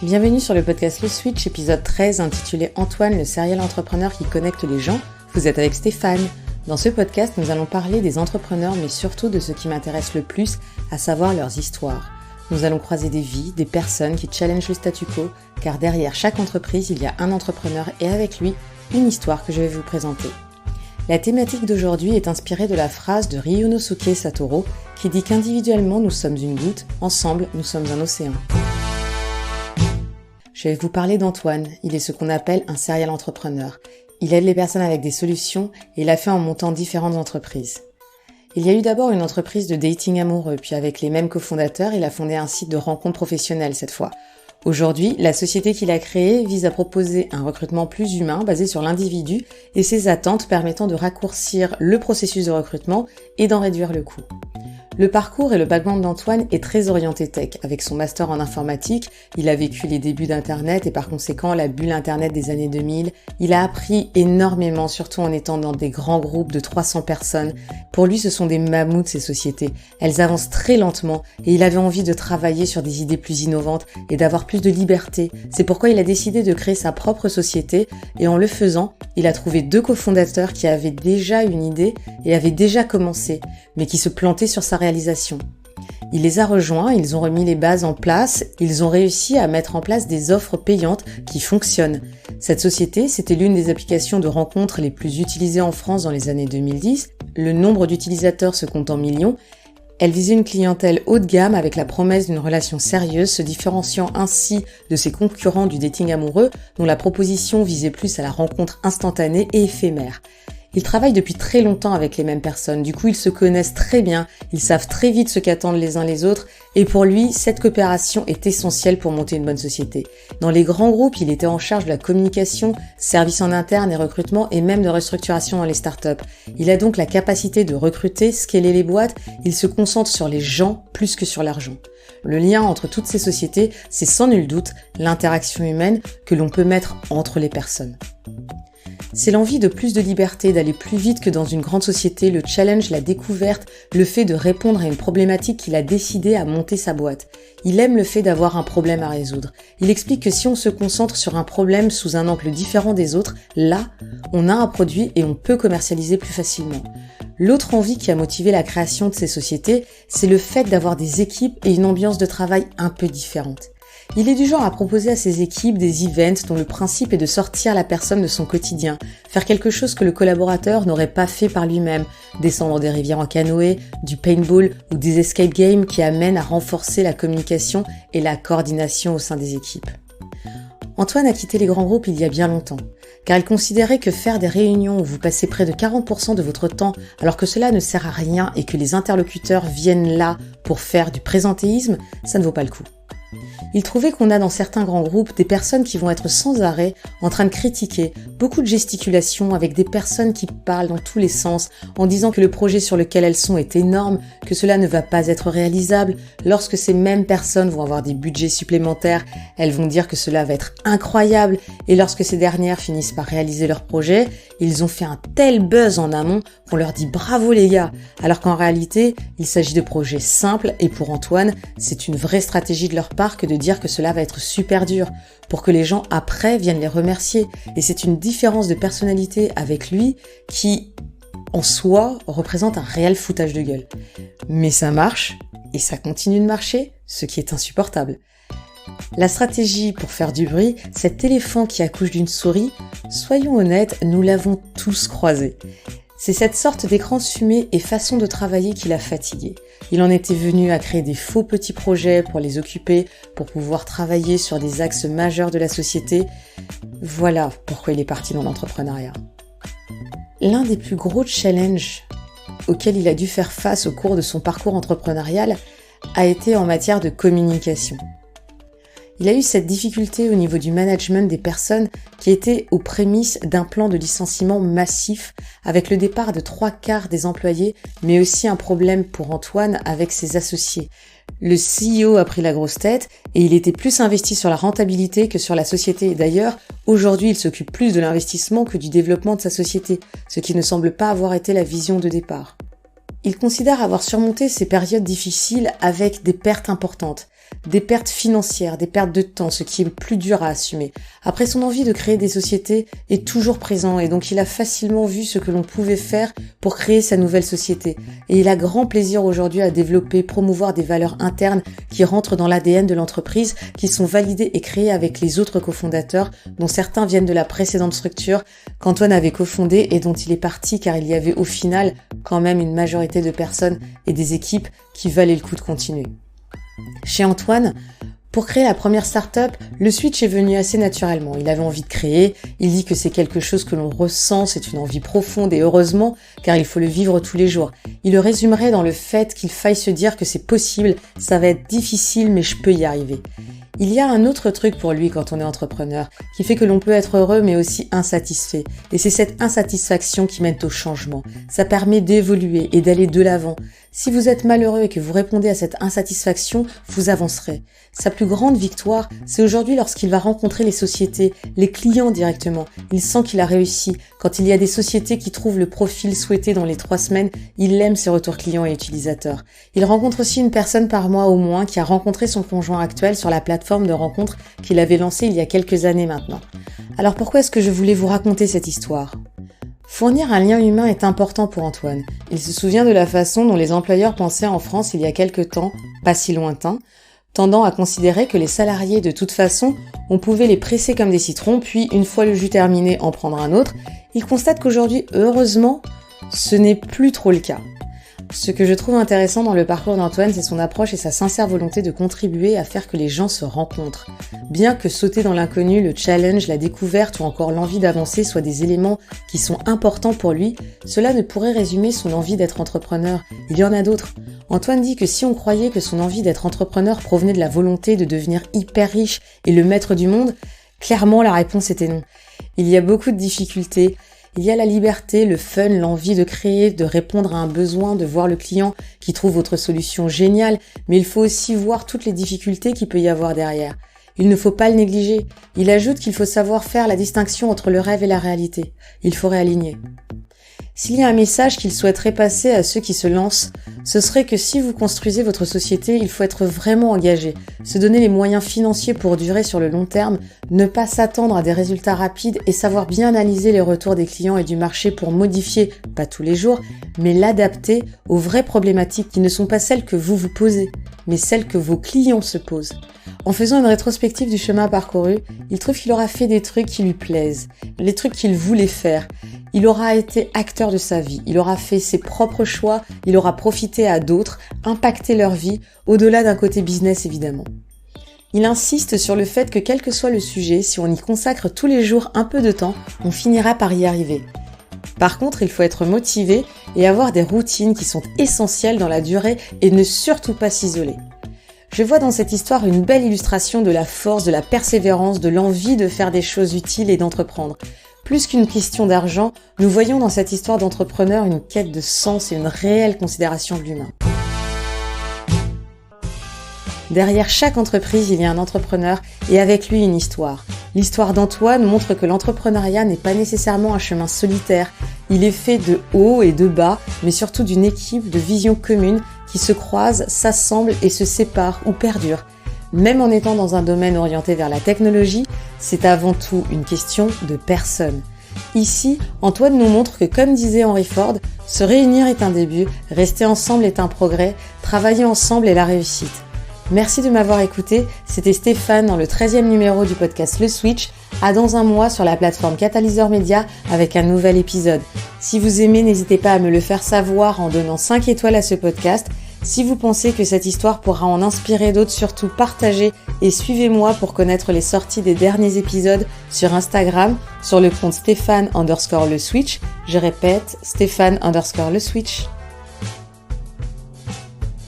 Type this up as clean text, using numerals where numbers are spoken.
Bienvenue sur le podcast Le Switch, épisode 13, intitulé Antoine, le serial entrepreneur qui connecte les gens. Vous êtes avec Stéphane. Dans ce podcast, nous allons parler des entrepreneurs, mais surtout de ce qui m'intéresse le plus, à savoir leurs histoires. Nous allons croiser des vies, des personnes qui challengent le statu quo, car derrière chaque entreprise, il y a un entrepreneur et avec lui, une histoire que je vais vous présenter. La thématique d'aujourd'hui est inspirée de la phrase de Ryunosuke Satoru qui dit qu'individuellement nous sommes une goutte, ensemble nous sommes un océan. Je vais vous parler d'Antoine, il est ce qu'on appelle un serial entrepreneur. Il aide les personnes avec des solutions et l'a fait en montant différentes entreprises. Il y a eu d'abord une entreprise de dating amoureux, puis avec les mêmes cofondateurs, il a fondé un site de rencontres professionnelles cette fois. Aujourd'hui, la société qu'il a créée vise à proposer un recrutement plus humain basé sur l'individu et ses attentes permettant de raccourcir le processus de recrutement et d'en réduire le coût. Le parcours et le background d'Antoine est très orienté tech. Avec son master en informatique, il a vécu les débuts d'Internet et par conséquent la bulle Internet des années 2000. Il a appris énormément, surtout en étant dans des grands groupes de 300 personnes. Pour lui, ce sont des mammouths ces sociétés. Elles avancent très lentement et il avait envie de travailler sur des idées plus innovantes et d'avoir plus de liberté. C'est pourquoi il a décidé de créer sa propre société et en le faisant, il a trouvé 2 cofondateurs qui avaient déjà une idée et avaient déjà commencé, mais qui se plantaient sur sa réalisation. Il les a rejoints, ils ont remis les bases en place, ils ont réussi à mettre en place des offres payantes qui fonctionnent. Cette société, c'était l'une des applications de rencontres les plus utilisées en France dans les années 2010. Le nombre d'utilisateurs se compte en millions. Elle visait une clientèle haut de gamme avec la promesse d'une relation sérieuse, se différenciant ainsi de ses concurrents du dating amoureux, dont la proposition visait plus à la rencontre instantanée et éphémère. Ils travaillent depuis très longtemps avec les mêmes personnes, du coup ils se connaissent très bien, ils savent très vite ce qu'attendent les uns les autres, et pour lui, cette coopération est essentielle pour monter une bonne société. Dans les grands groupes, il était en charge de la communication, services en interne et recrutement, et même de restructuration dans les startups. Il a donc la capacité de recruter, scaler les boîtes, il se concentre sur les gens plus que sur l'argent. Le lien entre toutes ces sociétés, c'est sans nul doute l'interaction humaine que l'on peut mettre entre les personnes. C'est l'envie de plus de liberté, d'aller plus vite que dans une grande société, le challenge, la découverte, le fait de répondre à une problématique qu'il a décidé à monter sa boîte. Il aime le fait d'avoir un problème à résoudre. Il explique que si on se concentre sur un problème sous un angle différent des autres, là, on a un produit et on peut commercialiser plus facilement. L'autre envie qui a motivé la création de ces sociétés, c'est le fait d'avoir des équipes et une ambiance de travail un peu différente. Il est du genre à proposer à ses équipes des events dont le principe est de sortir la personne de son quotidien, faire quelque chose que le collaborateur n'aurait pas fait par lui-même, descendre des rivières en canoë, du paintball ou des escape games qui amènent à renforcer la communication et la coordination au sein des équipes. Antoine a quitté les grands groupes il y a bien longtemps, car il considérait que faire des réunions où vous passez près de 40% de votre temps alors que cela ne sert à rien et que les interlocuteurs viennent là pour faire du présentéisme, ça ne vaut pas le coup. Il trouvait qu'on a dans certains grands groupes des personnes qui vont être sans arrêt en train de critiquer, beaucoup de gesticulations avec des personnes qui parlent dans tous les sens en disant que le projet sur lequel elles sont est énorme, que cela ne va pas être réalisable. Lorsque ces mêmes personnes vont avoir des budgets supplémentaires, elles vont dire que cela va être incroyable et lorsque ces dernières finissent par réaliser leur projet, ils ont fait un tel buzz en amont qu'on leur dit bravo les gars, alors qu'en réalité, il s'agit de projets simples et pour Antoine, c'est une vraie stratégie de leur part que de dire que cela va être super dur pour que les gens après viennent les remercier. Et c'est une différence de personnalité avec lui qui, en soi, représente un réel foutage de gueule. Mais ça marche et ça continue de marcher, ce qui est insupportable. La stratégie pour faire du bruit, cet éléphant qui accouche d'une souris, soyons honnêtes, nous l'avons tous croisé. C'est cette sorte d'écran de fumée et façon de travailler qui l'a fatigué. Il en était venu à créer des faux petits projets pour les occuper, pour pouvoir travailler sur des axes majeurs de la société. Voilà pourquoi il est parti dans l'entrepreneuriat. L'un des plus gros challenges auxquels il a dû faire face au cours de son parcours entrepreneurial a été en matière de communication. Il a eu cette difficulté au niveau du management des personnes qui étaient aux prémices d'un plan de licenciement massif avec le départ de 3/4 des employés, mais aussi un problème pour Antoine avec ses associés. Le CEO a pris la grosse tête et il était plus investi sur la rentabilité que sur la société. D'ailleurs, aujourd'hui, il s'occupe plus de l'investissement que du développement de sa société, ce qui ne semble pas avoir été la vision de départ. Il considère avoir surmonté ces périodes difficiles avec des pertes importantes. des pertes financières, des pertes de temps, ce qui est le plus dur à assumer. Après, son envie de créer des sociétés est toujours présent et donc il a facilement vu ce que l'on pouvait faire pour créer sa nouvelle société. Et il a grand plaisir aujourd'hui à développer, promouvoir des valeurs internes qui rentrent dans l'ADN de l'entreprise, qui sont validées et créées avec les autres cofondateurs, dont certains viennent de la précédente structure qu'Antoine avait cofondée et dont il est parti car il y avait au final quand même une majorité de personnes et des équipes qui valaient le coup de continuer. Chez Antoine, pour créer la première start-up, le switch est venu assez naturellement. Il avait envie de créer, il dit que c'est quelque chose que l'on ressent, c'est une envie profonde et heureusement, car il faut le vivre tous les jours. Il le résumerait dans le fait qu'il faille se dire que c'est possible, ça va être difficile mais je peux y arriver. Il y a un autre truc pour lui quand on est entrepreneur, qui fait que l'on peut être heureux mais aussi insatisfait. Et c'est cette insatisfaction qui mène au changement. Ça permet d'évoluer et d'aller de l'avant. Si vous êtes malheureux et que vous répondez à cette insatisfaction, vous avancerez. Sa plus grande victoire, c'est aujourd'hui lorsqu'il va rencontrer les sociétés, les clients directement. Il sent qu'il a réussi. Quand il y a des sociétés qui trouvent le profil souhaité dans les 3 semaines, il aime ses retours clients et utilisateurs. Il rencontre aussi une personne par mois au moins qui a rencontré son conjoint actuel sur la plateforme de rencontre qu'il avait lancée il y a quelques années maintenant. Alors pourquoi est-ce que je voulais vous raconter cette histoire ? Fournir un lien humain est important pour Antoine. Il se souvient de la façon dont les employeurs pensaient en France il y a quelque temps, pas si lointain, tendant à considérer que les salariés, de toute façon, on pouvait les presser comme des citrons, puis, une fois le jus terminé, en prendre un autre. Il constate qu'aujourd'hui, heureusement, ce n'est plus trop le cas. Ce que je trouve intéressant dans le parcours d'Antoine, c'est son approche et sa sincère volonté de contribuer à faire que les gens se rencontrent. Bien que sauter dans l'inconnu, le challenge, la découverte ou encore l'envie d'avancer soient des éléments qui sont importants pour lui, cela ne pourrait résumer son envie d'être entrepreneur. Il y en a d'autres. Antoine dit que si on croyait que son envie d'être entrepreneur provenait de la volonté de devenir hyper riche et le maître du monde, clairement la réponse était non. Il y a beaucoup de difficultés. Il y a la liberté, le fun, l'envie de créer, de répondre à un besoin, de voir le client qui trouve votre solution géniale, mais il faut aussi voir toutes les difficultés qu'il peut y avoir derrière. Il ne faut pas le négliger. Il ajoute qu'il faut savoir faire la distinction entre le rêve et la réalité. Il faut réaligner. S'il y a un message qu'il souhaiterait passer à ceux qui se lancent, ce serait que si vous construisez votre société, il faut être vraiment engagé, se donner les moyens financiers pour durer sur le long terme, ne pas s'attendre à des résultats rapides et savoir bien analyser les retours des clients et du marché pour modifier, pas tous les jours, mais l'adapter aux vraies problématiques qui ne sont pas celles que vous vous posez, mais celles que vos clients se posent. En faisant une rétrospective du chemin parcouru, il trouve qu'il aura fait des trucs qui lui plaisent, les trucs qu'il voulait faire. Il aura été acteur de sa vie, il aura fait ses propres choix, il aura profité à d'autres, impacté leur vie, au-delà d'un côté business évidemment. Il insiste sur le fait que quel que soit le sujet, si on y consacre tous les jours un peu de temps, on finira par y arriver. Par contre, il faut être motivé et avoir des routines qui sont essentielles dans la durée et ne surtout pas s'isoler. Je vois dans cette histoire une belle illustration de la force, de la persévérance, de l'envie de faire des choses utiles et d'entreprendre. Plus qu'une question d'argent, nous voyons dans cette histoire d'entrepreneur une quête de sens et une réelle considération de l'humain. Derrière chaque entreprise, il y a un entrepreneur et avec lui une histoire. L'histoire d'Antoine montre que l'entrepreneuriat n'est pas nécessairement un chemin solitaire. Il est fait de hauts et de bas, mais surtout d'une équipe de visions communes qui se croisent, s'assemblent et se séparent ou perdurent. Même en étant dans un domaine orienté vers la technologie, c'est avant tout une question de personnes. Ici, Antoine nous montre que, comme disait Henry Ford, se réunir est un début, rester ensemble est un progrès, travailler ensemble est la réussite. Merci de m'avoir écouté, c'était Stéphane dans le 13e numéro du podcast Le Switch, à dans un mois sur la plateforme Catalyseur Média avec un nouvel épisode. Si vous aimez, n'hésitez pas à me le faire savoir en donnant 5 étoiles à ce podcast. Si vous pensez que cette histoire pourra en inspirer d'autres, surtout partagez et suivez-moi pour connaître les sorties des derniers épisodes sur Instagram, sur le compte Stéphane_le Switch. Je répète, Stéphane_le Switch.